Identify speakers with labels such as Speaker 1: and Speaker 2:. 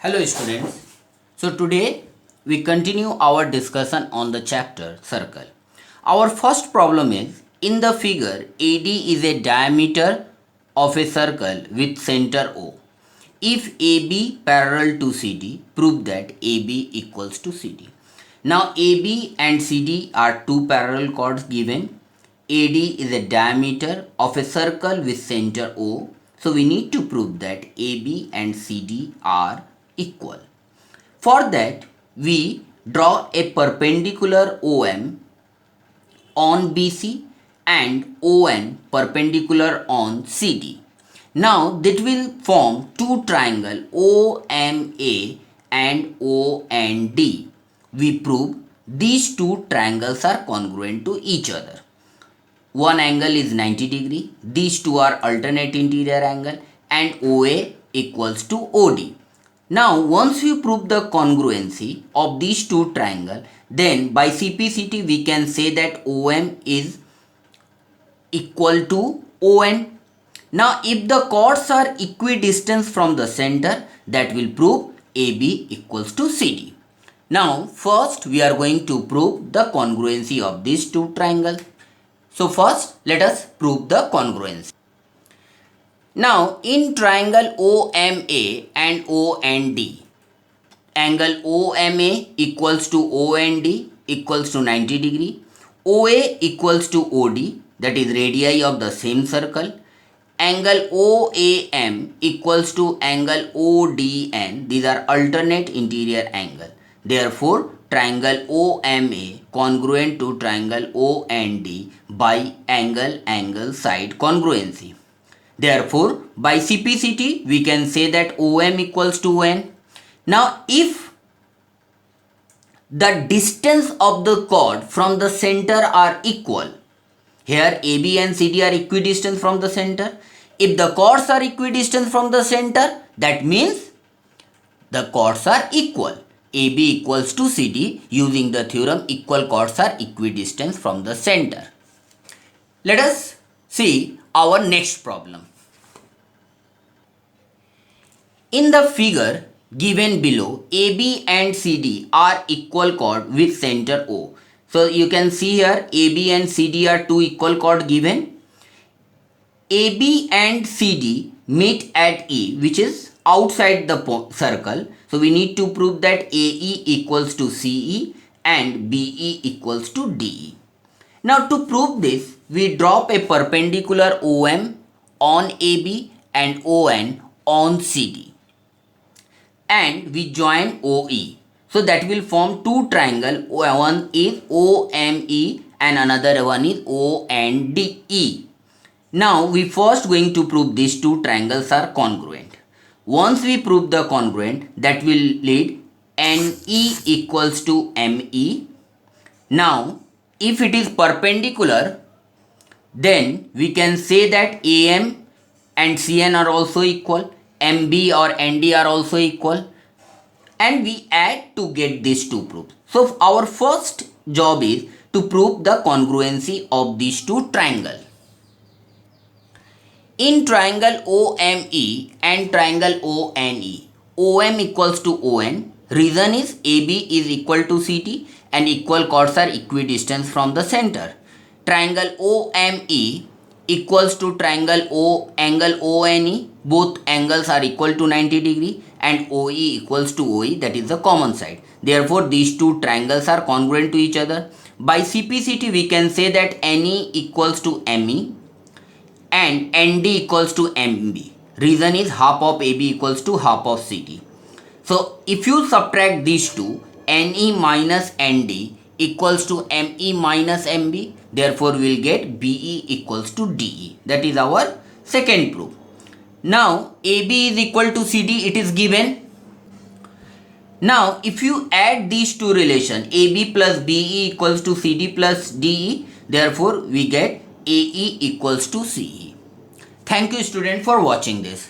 Speaker 1: Hello students. So today we continue our discussion on the chapter circle. Our first problem is in the figure AD is a diameter of a circle with center O. If AB parallel to CD, prove that AB equals to CD. Now AB and CD are two parallel chords given. AD is a diameter of a circle with center O. So we need to prove that AB and CD are equal. For that, we draw a perpendicular OM on BC and ON perpendicular on CD. Now that will form two triangle OMA and OND. We prove these two triangles are congruent to each other. One angle is 90 degree. These two are alternate interior angle and OA equals to OD. Now once we prove the congruency of these two triangles, then by CPCT we can say that OM is equal to ON. Now if the chords are equidistant from the center, that will prove AB equals to CD. Now first we are going to prove the congruency of these two triangles. So first let us prove the congruency. Now in triangle OMA and OND, angle OMA equals to OND equals to 90 degree, OA equals to OD, that is radii of the same circle, angle OAM equals to angle ODN, these are alternate interior angle. Therefore triangle OMA congruent to triangle OND by angle side congruency. Therefore, by CPCT, we can say that OM equals to ON. Now, if the distance of the chord from the center are equal, here AB and CD are equidistant from the center. If the chords are equidistant from the center, that means the chords are equal. AB equals to CD using the theorem equal chords are equidistant from the center. Let us see our next problem. In the figure given below, AB and CD are equal chord with center O. So you can see here AB and CD are two equal chord given. AB and CD meet at E, which is outside the circle. So we need to prove that AE equals to CE and BE equals to DE. Now to prove this, we drop a perpendicular OM on AB and ON on CD. And we join OE. So that will form two triangle. One is OME and another one is ONDE. Now we first going to prove these two triangles are congruent. Once we prove the congruent, that will lead NE equals to ME. Now if it is perpendicular, then we can say that AM and CN are also equal. MB or ND are also equal, and we add to get these two proofs. So our first job is to prove the congruency of these two triangles. In triangle OME and triangle ONE, OM equals to ON, reason is AB is equal to CD and equal chords are equidistant from the center. Triangle OME equals to triangle angle ONE, both angles are equal to 90 degree, and OE equals to OE, that is the common side. Therefore these two triangles are congruent to each other. By CPCT we can say that NE equals to ME and ND equals to MB. Reason is half of AB equals to half of CD. So if you subtract these two, NE minus ND equals to ME minus MB, therefore we will get BE equals to DE. That is our second proof. Now AB is equal to CD, it is given. Now if you add these two relation, AB plus BE equals to CD plus DE, therefore we get AE equals to CE. Thank you student for watching this.